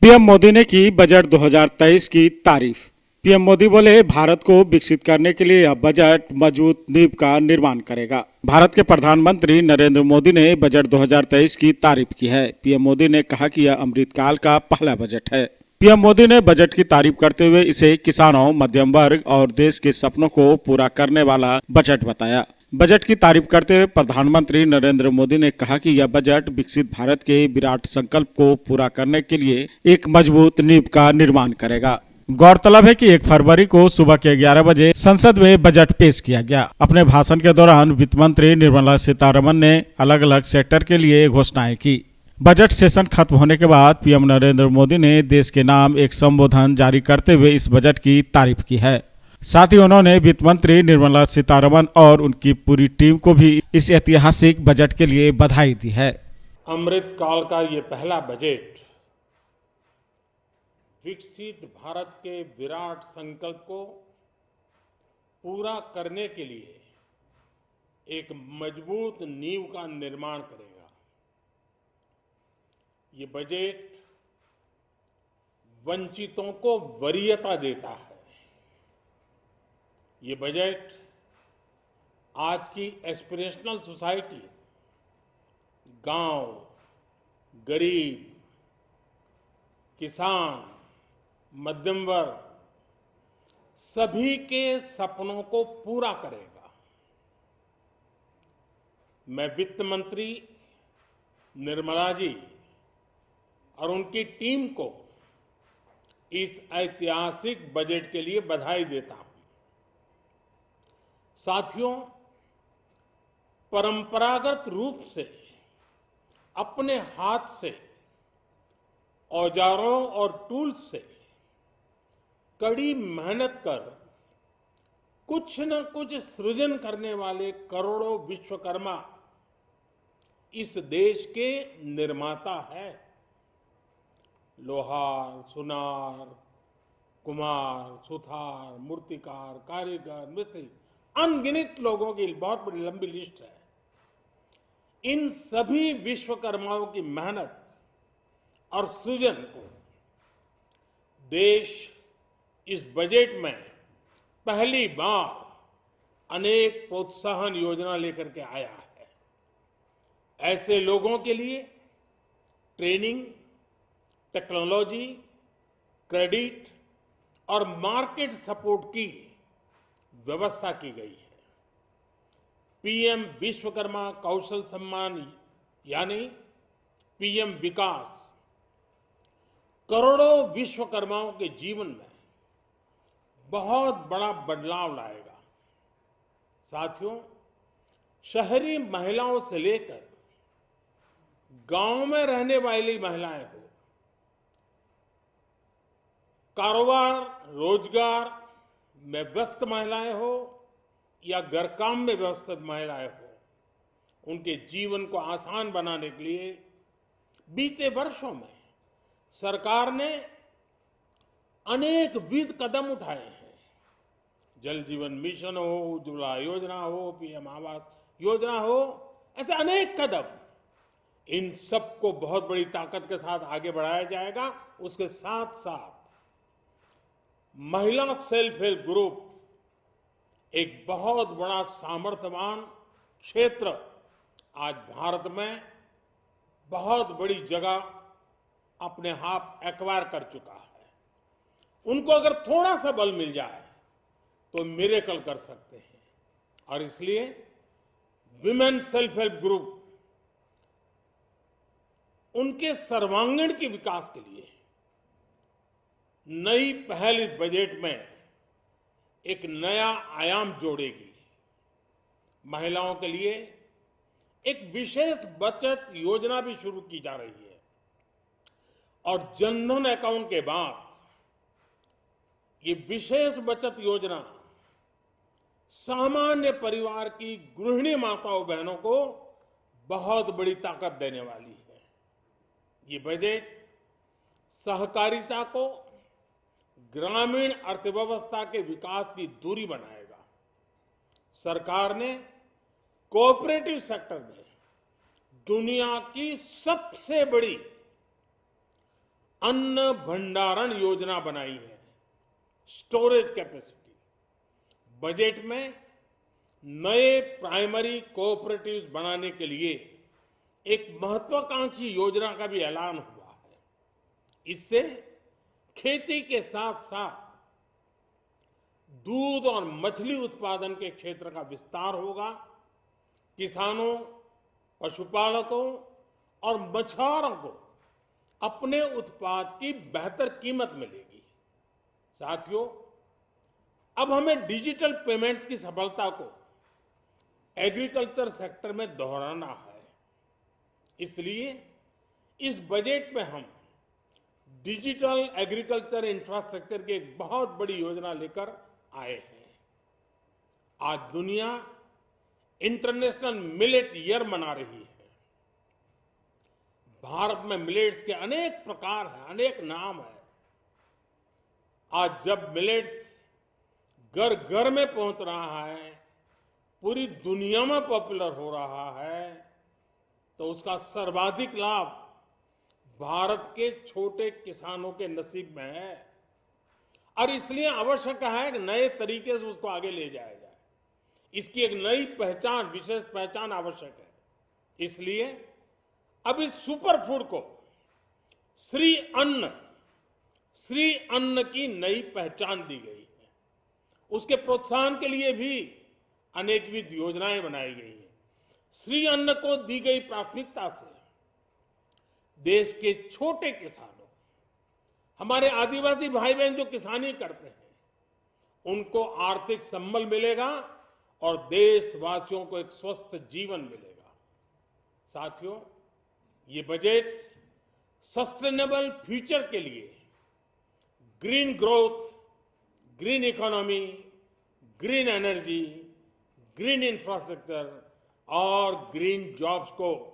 PM Modi ने की budget 2023 की तारीफ। पीएम मोदी बोले, भारत को विकसित करने के लिए यह बजट मजबूत नींव का निर्माण करेगा। भारत के प्रधानमंत्री नरेंद्र मोदी ने बजट 2023 की तारीफ की है। पीएम मोदी ने कहा कि यह अमृतकाल का पहला बजट है। पीएम मोदी ने बजट की तारीफ करते हुए इसे किसानों, मध्यम वर्ग और देश के सपनों को पूरा करने वाला बजट बताया। बजट की तारीफ करते हुए प्रधानमंत्री नरेंद्र मोदी ने कहा कि यह बजट विकसित भारत के विराट संकल्प को पूरा करने के लिए एक मजबूत नींव का निर्माण करेगा। गौरतलब है कि 1 फरवरी को सुबह के 11 बजे संसद में बजट पेश किया गया। अपने भाषण के दौरान वित्त मंत्री निर्मला सीतारमण ने अलग अलग सेक्टर के लिए घोषणाएं की। बजट सेशन खत्म होने के बाद पीएम नरेंद्र मोदी ने देश के नाम एक संबोधन जारी करते हुए इस बजट की तारीफ की है। साथ ही उन्होंने वित्त मंत्री निर्मला सीतारमण और उनकी पूरी टीम को भी इस ऐतिहासिक बजट के लिए बधाई दी है। अमृत काल का ये पहला बजट विकसित भारत के विराट संकल्प को पूरा करने के लिए एक मजबूत नींव का निर्माण करेगा। ये बजट वंचितों को वरीयता देता है। ये बजट आज की एस्पिरेशनल सोसाइटी, गांव, गरीब, किसान, मध्यम वर्ग सभी के सपनों को पूरा करेगा। मैं वित्त मंत्री निर्मला जी और उनकी टीम को इस ऐतिहासिक बजट के लिए बधाई देता हूं। साथियों, परंपरागत रूप से अपने हाथ से औजारों और टूल्स से कड़ी मेहनत कर कुछ न कुछ सृजन करने वाले करोड़ों विश्वकर्मा इस देश के निर्माता हैं। लोहार, सुनार, कुम्हार, सुथार, मूर्तिकार, कारीगर, मिस्त्री, अनगिनत लोगों की बहुत बड़ी लंबी लिस्ट है। इन सभी विश्वकर्माओं की मेहनत और सृजन को देश इस बजट में पहली बार अनेक प्रोत्साहन योजना लेकर के आया है। ऐसे लोगों के लिए ट्रेनिंग, टेक्नोलॉजी, क्रेडिट और मार्केट सपोर्ट की व्यवस्था की गई है। पीएम विश्वकर्मा कौशल सम्मान यानी पीएम विकास करोड़ों विश्वकर्माओं के जीवन में बहुत बड़ा बदलाव लाएगा। साथियों, शहरी महिलाओं से लेकर गांव में रहने वाली महिलाएं हो, कारोबार, रोजगार में व्यस्त महिलाएं हो या घर काम में व्यस्त महिलाएं हो, उनके जीवन को आसान बनाने के लिए बीते वर्षों में सरकार ने अनेकविध कदम उठाए हैं। जल जीवन मिशन हो, उज्ज्वला योजना हो, पीएम आवास योजना हो, ऐसे अनेक कदम, इन सबको बहुत बड़ी ताकत के साथ आगे बढ़ाया जाएगा। उसके साथ साथ महिला सेल्फ हेल्प ग्रुप एक बहुत बड़ा सामर्थ्यवान क्षेत्र आज भारत में बहुत बड़ी जगह अपने हाथ एक्वायर कर चुका है। उनको अगर थोड़ा सा बल मिल जाए तो मिरेकल कर सकते हैं। और इसलिए विमेन सेल्फ हेल्प ग्रुप उनके सर्वांगीण के विकास के लिए नई पहल इस बजट में एक नया आयाम जोड़ेगी। महिलाओं के लिए एक विशेष बचत योजना भी शुरू की जा रही है और जनधन अकाउंट के बाद ये विशेष बचत योजना सामान्य परिवार की गृहिणी माताओं बहनों को बहुत बड़ी ताकत देने वाली है। ये बजट सहकारिता को ग्रामीण अर्थव्यवस्था के विकास की धुरी बनाएगा। सरकार ने कोऑपरेटिव सेक्टर में दुनिया की सबसे बड़ी अन्न भंडारण योजना बनाई है, स्टोरेज कैपेसिटी। बजट में नए प्राइमरी कोऑपरेटिव्स बनाने के लिए एक महत्वाकांक्षी योजना का भी ऐलान हुआ है। इससे खेती के साथ साथ दूध और मछली उत्पादन के क्षेत्र का विस्तार होगा। किसानों, पशुपालकों और मछुआरों को अपने उत्पाद की बेहतर कीमत मिलेगी। साथियों, अब हमें डिजिटल पेमेंट्स की सफलता को एग्रीकल्चर सेक्टर में दोहराना है। इसलिए इस बजट में हम डिजिटल एग्रीकल्चर इंफ्रास्ट्रक्चर की एक बहुत बड़ी योजना लेकर आए हैं। आज दुनिया इंटरनेशनल मिलेट ईयर मना रही है। भारत में मिलेट्स के अनेक प्रकार हैं, अनेक नाम हैं। आज जब मिलेट्स घर घर में पहुंच रहा है, पूरी दुनिया में पॉपुलर हो रहा है, तो उसका सर्वाधिक लाभ भारत के छोटे किसानों के नसीब में है। और इसलिए आवश्यक है कि नए तरीके से उसको आगे ले जाया जाए। इसकी एक नई पहचान, विशेष पहचान आवश्यक है। इसलिए अब इस सुपर फूड को श्री अन्न की नई पहचान दी गई है। उसके प्रोत्साहन के लिए भी अनेकविध योजनाएं बनाई गई हैं। श्री अन्न को दी गई प्राथमिकता से देश के छोटे किसानों, हमारे आदिवासी भाई बहन जो किसानी करते हैं, उनको आर्थिक संबल मिलेगा और देशवासियों को एक स्वस्थ जीवन मिलेगा। साथियों, ये बजट सस्टेनेबल फ्यूचर के लिए green growth, green economy, green energy, green infrastructure और ग्रीन जॉब्स को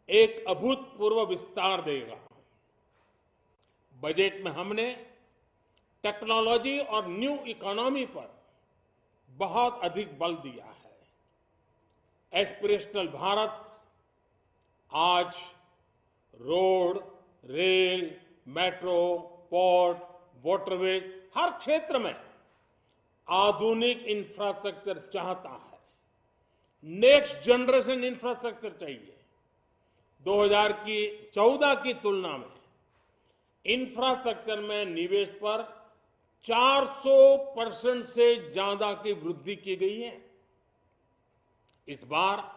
एक अभूतपूर्व विस्तार देगा। बजट में हमने टेक्नोलॉजी और न्यू इकोनॉमी पर बहुत अधिक बल दिया है। एस्पिरेशनल भारत आज road, rail, metro, port, waterways, हर क्षेत्र में आधुनिक इंफ्रास्ट्रक्चर चाहता है। नेक्स्ट जनरेशन इंफ्रास्ट्रक्चर चाहिए। 2014 की तुलना में इंफ्रास्ट्रक्चर में निवेश पर 400% से ज्यादा की वृद्धि की गई है। इस बार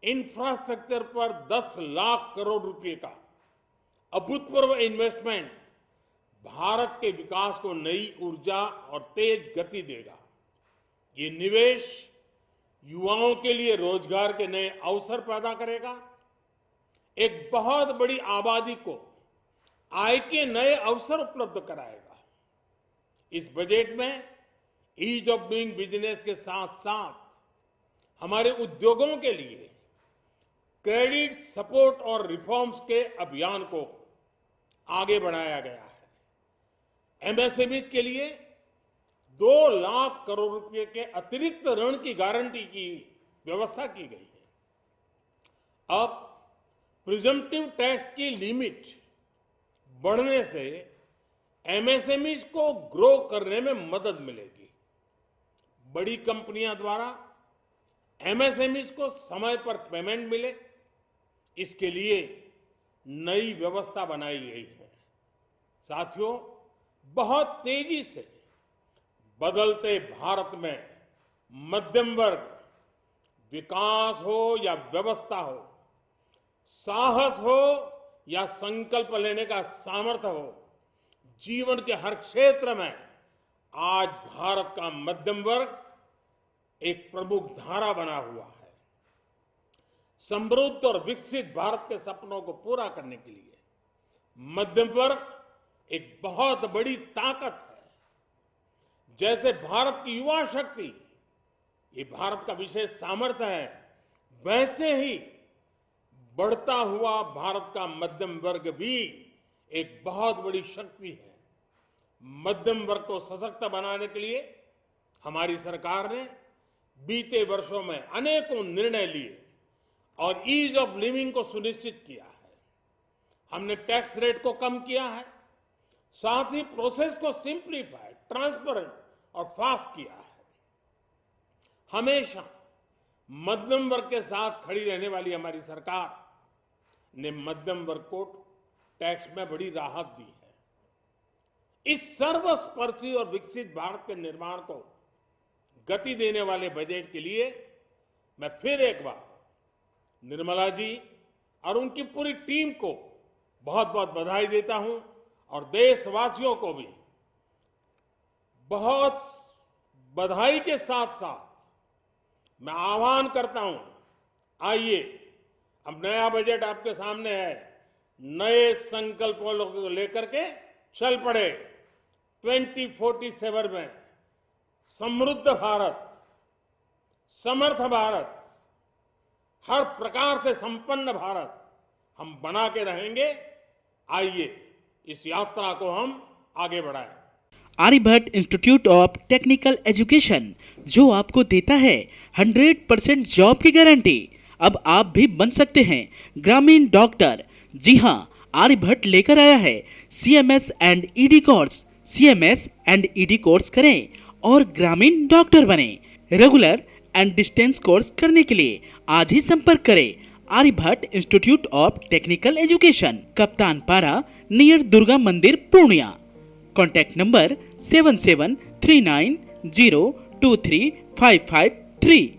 इंफ्रास्ट्रक्चर पर 10 लाख करोड़ रुपए का अभूतपूर्व इन्वेस्टमेंट भारत के विकास को नई ऊर्जा और तेज गति देगा। ये निवेश युवाओं के लिए रोजगार के नए अवसर पैदा करेगा, एक बहुत बड़ी आबादी को आय के नए अवसर उपलब्ध कराएगा। इस बजट में ईज ऑफ डूइंग बिजनेस के साथ साथ हमारे उद्योगों के लिए क्रेडिट सपोर्ट और रिफॉर्म्स के अभियान को आगे बढ़ाया गया है। एमएसएमईज के लिए 2 लाख करोड़ रुपए के अतिरिक्त ऋण की गारंटी की व्यवस्था की गई है। अब प्रिजम्पटिव टैक्स की लिमिट बढ़ने से एमएसएमईज को ग्रो करने में मदद मिलेगी। बड़ी कंपनियां द्वारा एमएसएमईज को समय पर पेमेंट मिले, इसके लिए नई व्यवस्था बनाई गई है। साथियों, बहुत तेजी से बदलते भारत में मध्यम वर्ग, विकास हो या व्यवस्था हो, साहस हो या संकल्प लेने का सामर्थ्य हो, जीवन के हर क्षेत्र में आज भारत का मध्यम वर्ग एक प्रमुख धारा बना हुआ है। समृद्ध और विकसित भारत के सपनों को पूरा करने के लिए मध्यम वर्ग एक बहुत बड़ी ताकत है। जैसे भारत की युवा शक्ति ये भारत का विशेष सामर्थ्य है, वैसे ही बढ़ता हुआ भारत का मध्यम वर्ग भी एक बहुत बड़ी शक्ति है। मध्यम वर्ग को सशक्त बनाने के लिए हमारी सरकार ने बीते वर्षों में अनेकों निर्णय लिए और ईज ऑफ लिविंग को सुनिश्चित किया है। हमने टैक्स रेट को कम किया है, साथ ही प्रोसेस को सिंप्लीफाई, ट्रांसपेरेंट और फास्ट किया है। हमेशा मध्यम वर्ग के साथ खड़ी रहने वाली हमारी सरकार ने मध्यम वर्ग को टैक्स में बड़ी राहत दी है। इस सर्वस्पर्शी और विकसित भारत के निर्माण को गति देने वाले बजट के लिए मैं फिर एक बार निर्मला जी और उनकी पूरी टीम को बहुत बहुत बधाई देता हूं और देशवासियों को भी बहुत बधाई के साथ साथ मैं आह्वान करता हूं, आइए अब नया बजट आपके सामने है, नए संकल्पों को लेकर के चल पड़े। 2047 में समृद्ध भारत, समर्थ भारत, हर प्रकार से संपन्न भारत हम बना के रहेंगे। आइए इस यात्रा को हम आगे बढ़ाएं। Aryabhatta institute of technical education, जो आपको देता है 100% जॉब की गारंटी। अब आप भी बन सकते हैं ग्रामीण डॉक्टर। जी हां, आर्यभट्ट लेकर आया है CMS and ED course. CMS and ED course करें और ग्रामीण डॉक्टर बने। रेगुलर एंड डिस्टेंस कोर्स करने के लिए आज ही संपर्क करें Aryabhatta institute of technical education, Kaptan Para, near Durga मंदिर, Purnia. Contact number 7739023553।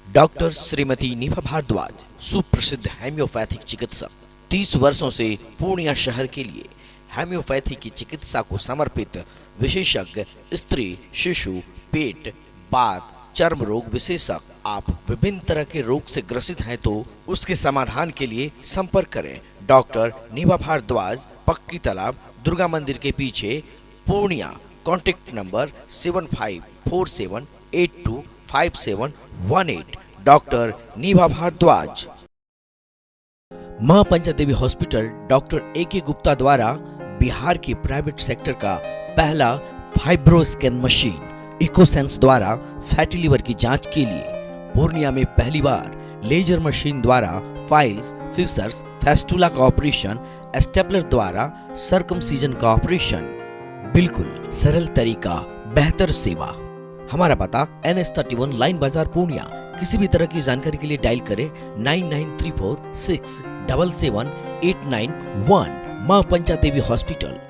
Doctor Shrimati Nibha Bhardwaj, सुप्रसिद्ध हेम्योपैथिक चिकित्सक, 30 वर्षों से पूर्णिया शहर के लिए हेम्योपैथी की चिकित्सा को समर्पित विशेषज्ञ, स्त्री, शिशु, पेट, बात, चर्म रोग विशेषज्ञ। आप विभिन्न तरह के रोग से ग्रसित हैं तो उसके समाधान के लिए संपर्क करें डॉक्टर निभा भारद्वाज, पक्की तालाब, दुर्गा मंदिर के पीछे, पूर्णिया। Contact number 7547825718। डॉक्टर निभा भारद्वाज। मां पंचा देवी हॉस्पिटल डॉक्टर AK गुप्ता द्वारा बिहार के प्राइवेट सेक्टर का पहला फाइब्रो स्कैन मशीन इकोसेंस द्वारा फैटी लिवर की जांच के लिए पूर्णिया में पहली बार लेजर मशीन द्वारा फाइल्स, फिशर्स, फेस्टुला का ऑपरेशन, स्टेपलर द्वारा सर्कमसीजन का ऑपरेशन। बिल्कुल सरल तरीका, बेहतर सेवा। हमारा पता NS31 लाइन बाजार, पूर्णिया। किसी भी तरह की जानकारी के लिए डायल करें 9934677891। मां पंचा देवी हॉस्पिटल।